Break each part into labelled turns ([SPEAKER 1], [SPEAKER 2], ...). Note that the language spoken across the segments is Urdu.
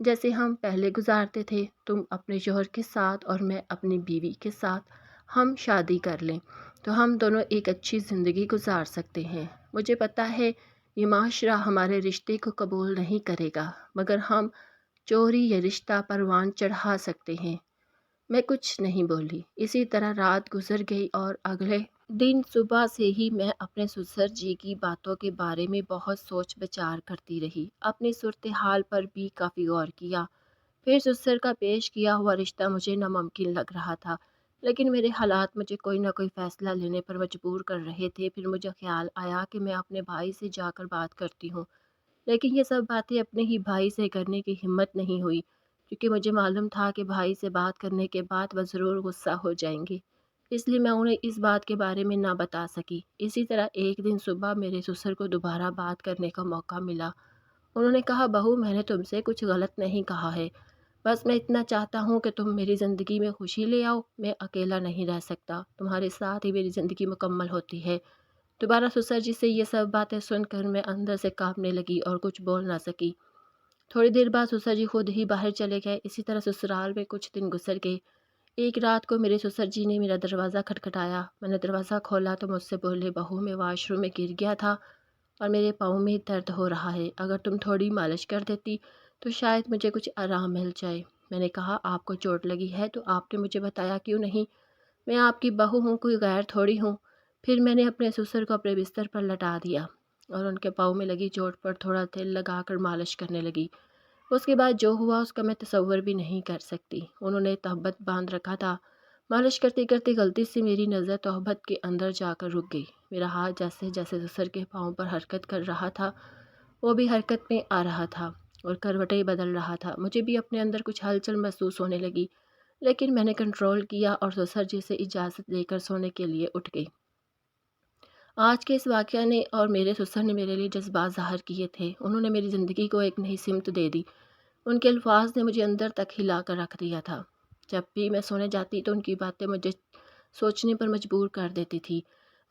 [SPEAKER 1] جیسے ہم پہلے گزارتے تھے، تم اپنے شوہر کے ساتھ اور میں اپنی بیوی کے ساتھ۔ ہم شادی کر لیں تو ہم دونوں ایک اچھی زندگی گزار سکتے ہیں۔ مجھے پتہ ہے یہ معاشرہ ہمارے رشتے کو قبول نہیں کرے گا، مگر ہم چوری یہ رشتہ پروان چڑھا سکتے ہیں۔ میں کچھ نہیں بولی۔ اسی طرح رات گزر گئی اور اگلے دن صبح سے ہی میں اپنے سسر جی کی باتوں کے بارے میں بہت سوچ بچار کرتی رہی، اپنی صورتحال پر بھی کافی غور کیا۔ پھر سسر کا پیش کیا ہوا رشتہ مجھے ناممکن لگ رہا تھا، لیکن میرے حالات مجھے کوئی نہ کوئی فیصلہ لینے پر مجبور کر رہے تھے۔ پھر مجھے خیال آیا کہ میں اپنے بھائی سے جا کر بات کرتی ہوں، لیکن یہ سب باتیں اپنے ہی بھائی سے کرنے کی ہمت نہیں ہوئی، کیونکہ مجھے معلوم تھا کہ بھائی سے بات کرنے کے بعد وہ ضرور غصہ ہو جائیں گے، اس لیے میں انہیں اس بات کے بارے میں نہ بتا سکی۔ اسی طرح ایک دن صبح میرے سسر کو دوبارہ بات کرنے کا موقع ملا۔ انہوں نے کہا، بہو میں نے تم سے کچھ غلط نہیں کہا ہے، بس میں اتنا چاہتا ہوں کہ تم میری زندگی میں خوشی لے آؤ۔ میں اکیلا نہیں رہ سکتا، تمہارے ساتھ ہی میری زندگی مکمل ہوتی ہے۔ دوبارہ سسر جی سے یہ سب باتیں سن کر میں اندر سے کانپنے لگی اور کچھ بول نہ سکی۔ تھوڑی دیر بعد سسر جی خود ہی باہر چلے گئے۔ اسی طرح سسرال میں کچھ دن گزر گئے۔ ایک رات کو میرے سسر جی نے میرا دروازہ کھٹکھٹایا۔ میں نے دروازہ کھولا تو مجھ سے بولے، بہو میں واش روم میں گر گیا تھا اور میرے پاؤں میں درد ہو رہا ہے، اگر تم تھوڑی مالش کر دیتی تو شاید مجھے کچھ آرام مل جائے۔ میں نے کہا، آپ کو چوٹ لگی ہے تو آپ نے مجھے بتایا کیوں نہیں؟ میں آپ کی بہو ہوں، کوئی غیر تھوڑی ہوں۔ پھر میں نے اپنے سسر کو اپنے بستر پر لٹا دیا اور ان کے پاؤں میں لگی چوٹ پر تھوڑا تیل لگا کر مالش کرنے لگی۔ اس کے بعد جو ہوا اس کا میں تصور بھی نہیں کر سکتی۔ انہوں نے تہبت باندھ رکھا تھا۔ مالش کرتے کرتے غلطی سے میری نظر تہبت کے اندر جا کر رک گئی۔ میرا ہاتھ جیسے جیسے سسر کے پاؤں پر حرکت کر رہا تھا، وہ بھی حرکت میں آ رہا تھا اور کروٹیں بدل رہا تھا۔ مجھے بھی اپنے اندر کچھ ہلچل محسوس ہونے لگی، لیکن میں نے کنٹرول کیا اور سسر جی سے اجازت لے کر سونے کے لیے اٹھ گئی۔ آج کے اس واقعہ نے اور میرے سسر نے میرے لیے جذبات ظاہر کیے تھے۔ انہوں نے میری زندگی کو ایک نئی سمت دے دی۔ ان کے الفاظ نے مجھے اندر تک ہلا کر رکھ دیا تھا۔ جب بھی میں سونے جاتی تو ان کی باتیں مجھے سوچنے پر مجبور کر دیتی تھی۔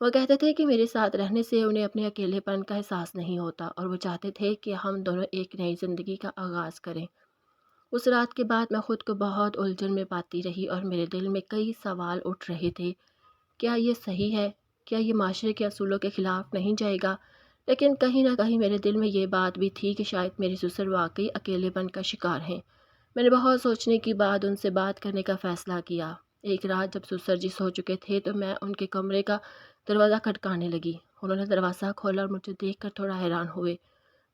[SPEAKER 1] وہ کہتے تھے کہ میرے ساتھ رہنے سے انہیں اپنے اکیلے پن کا احساس نہیں ہوتا اور وہ چاہتے تھے کہ ہم دونوں ایک نئی زندگی کا آغاز کریں۔ اس رات کے بعد میں خود کو بہت الجھن میں پاتی رہی اور میرے دل میں کئی سوال اٹھ رہے تھے۔ کیا یہ صحیح ہے؟ کیا یہ معاشرے کے اصولوں کے خلاف نہیں جائے گا؟ لیکن کہیں نہ کہیں میرے دل میں یہ بات بھی تھی کہ شاید میرے سسر واقعی اکیلے پن کا شکار ہیں۔ میں نے بہت سوچنے کے بعد ان سے بات کرنے کا فیصلہ کیا۔ ایک رات جب سسر جی سو چکے تھے تو میں ان کے کمرے کا دروازہ کھٹکانے لگی۔ انہوں نے دروازہ کھولا اور مجھے دیکھ کر تھوڑا حیران ہوئے۔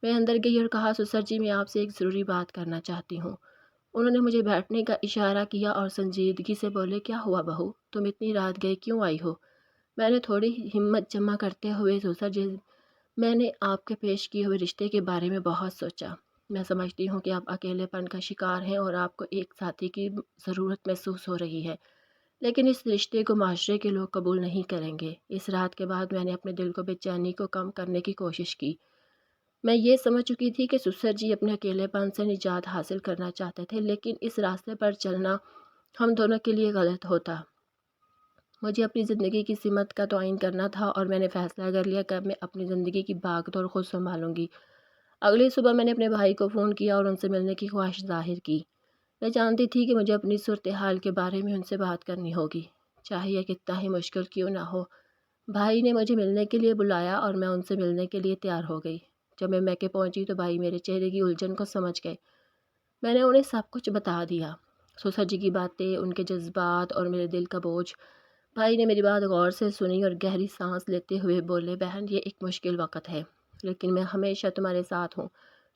[SPEAKER 1] میں اندر گئی اور کہا، سسر جی میں آپ سے ایک ضروری بات کرنا چاہتی ہوں۔ انہوں نے مجھے بیٹھنے کا اشارہ کیا اور سنجیدگی سے بولے، کیا ہوا بہو؟ تم اتنی رات گئے کیوں آئی ہو؟ میں نے تھوڑی ہمت جمع کرتے ہوئے، سسر جی میں نے آپ کے پیش کیے ہوئے رشتے کے بارے میں بہت سوچا۔ میں سمجھتی ہوں کہ آپ اکیلے پن کا شکار ہیں اور آپ کو ایک ساتھی کی ضرورت محسوس ہو رہی ہے، لیکن اس رشتے کو معاشرے کے لوگ قبول نہیں کریں گے۔ اس رات کے بعد میں نے اپنے دل کو بے چینی کو کم کرنے کی کوشش کی۔ میں یہ سمجھ چکی تھی کہ سسر جی اپنے اکیلے پن سے نجات حاصل کرنا چاہتے تھے، لیکن اس راستے پر چلنا ہم دونوں کے لیے غلط ہوتا۔ مجھے اپنی زندگی کی سمت کا تعین کرنا تھا اور میں نے فیصلہ کر لیا کہ اب میں اپنی زندگی کی بھاگ دوڑ خود سنبھالوں گی۔ اگلی صبح میں نے اپنے بھائی کو فون کیا اور ان سے ملنے کی خواہش ظاہر کی۔ میں جانتی تھی کہ مجھے اپنی صورتحال کے بارے میں ان سے بات کرنی ہوگی، چاہے یہ کتنا ہی مشکل کیوں نہ ہو۔ بھائی نے مجھے ملنے کے لیے بلایا اور میں ان سے ملنے کے لیے تیار ہو گئی۔ جب میں میکے پہنچی تو بھائی میرے چہرے کی الجھن کو سمجھ گئے۔ میں نے انہیں سب کچھ بتا دیا، سسر جی کی باتیں، ان کے جذبات اور میرے دل کا بوجھ۔ بھائی نے میری بات غور سے سنی اور گہری سانس لیتے ہوئے بولے، بہن یہ ایک مشکل وقت ہے، لیکن میں ہمیشہ تمہارے ساتھ ہوں۔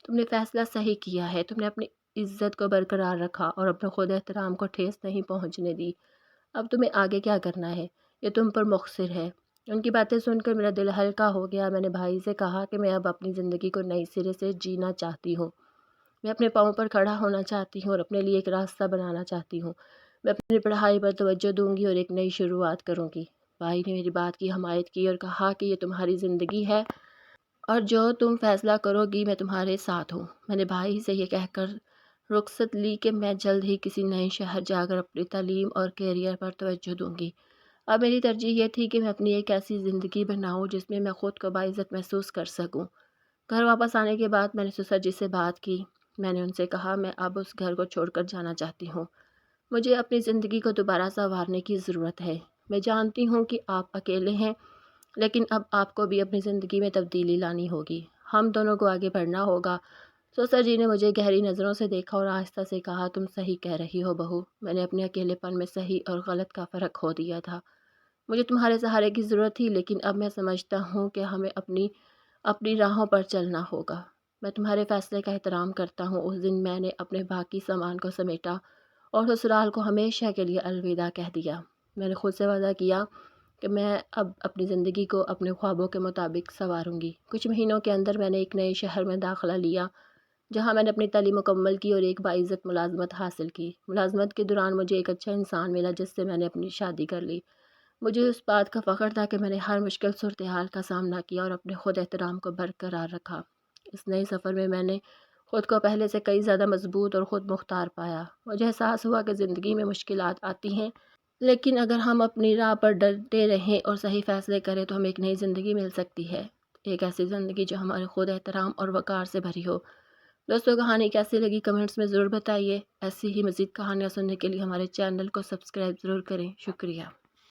[SPEAKER 1] تم نے فیصلہ صحیح کیا ہے، تم نے اپنی عزت کو برقرار رکھا اور اپنے خود احترام کو ٹھیس نہیں پہنچنے دی۔ اب تمہیں آگے کیا کرنا ہے یہ تم پر مقصر ہے۔ ان کی باتیں سن کر میرا دل ہلکا ہو گیا۔ میں نے بھائی سے کہا کہ میں اب اپنی زندگی کو نئی سرے سے جینا چاہتی ہوں۔ میں اپنے پاؤں پر کھڑا ہونا چاہتی ہوں اور اپنے لیے ایک راستہ بنانا چاہتی ہوں۔ میں اپنی پڑھائی پر توجہ دوں گی اور ایک نئی شروعات کروں گی۔ بھائی نے میری بات کی حمایت کی اور کہا کہ یہ تمہاری زندگی ہے اور جو تم فیصلہ کرو گی میں تمہارے ساتھ ہوں۔ میں نے بھائی سے یہ کہہ کر رخصت لی کہ میں جلد ہی کسی نئے شہر جا کر اپنی تعلیم اور کیریئر پر توجہ دوں گی۔ اب میری ترجیح یہ تھی کہ میں اپنی ایک ایسی زندگی بناؤں جس میں میں خود کو باعزت محسوس کر سکوں۔ گھر واپس آنے کے بعد میں نے سسر جی سے بات کی۔ میں نے ان سے کہا میں اب اس گھر کو چھوڑ کر جانا چاہتی ہوں۔ مجھے اپنی زندگی کو دوبارہ سنوارنے کی ضرورت ہے۔ میں جانتی ہوں کہ آپ اکیلے ہیں، لیکن اب آپ کو بھی اپنی زندگی میں تبدیلی لانی ہوگی۔ ہم دونوں کو آگے بڑھنا ہوگا۔ سسر جی نے مجھے گہری نظروں سے دیکھا اور آہستہ سے کہا، تم صحیح کہہ رہی ہو بہو۔ میں نے اپنے اکیلے پن میں صحیح اور غلط کا فرق کھو دیا تھا۔ مجھے تمہارے سہارے کی ضرورت تھی، لیکن اب میں سمجھتا ہوں کہ ہمیں اپنی راہوں پر چلنا ہوگا۔ میں تمہارے فیصلے کا احترام کرتا ہوں۔ اس دن میں نے اپنے باقی سامان کو سمیٹا اور سسرال کو ہمیشہ کے لیے الوداع کہہ دیا۔ میں نے خود سے وعدہ کیا کہ میں اب اپنی زندگی کو اپنے خوابوں کے مطابق سنواروں گی۔ کچھ مہینوں کے اندر میں نے ایک نئے شہر میں داخلہ لیا، جہاں میں نے اپنی تعلیم مکمل کی اور ایک باعزت ملازمت حاصل کی۔ ملازمت کے دوران مجھے ایک اچھا انسان ملا جس سے میں نے اپنی شادی کر لی۔ مجھے اس بات کا فخر تھا کہ میں نے ہر مشکل صورتحال کا سامنا کیا اور اپنے خود احترام کو برقرار رکھا۔ اس نئے سفر میں میں نے خود کو پہلے سے کئی زیادہ مضبوط اور خود مختار پایا۔ مجھے احساس ہوا کہ زندگی میں مشکلات آتی ہیں، لیکن اگر ہم اپنی راہ پر ڈٹے رہیں اور صحیح فیصلے کریں تو ہمیں ایک نئی زندگی مل سکتی ہے، ایک ایسی زندگی جو ہمارے خود احترام اور وقار سے بھری ہو۔ دوستوں، کہانی کیسی لگی کمنٹس میں ضرور بتائیے۔ ایسی ہی مزید کہانیاں سننے کے لیے ہمارے چینل کو سبسکرائب ضرور کریں۔ شکریہ۔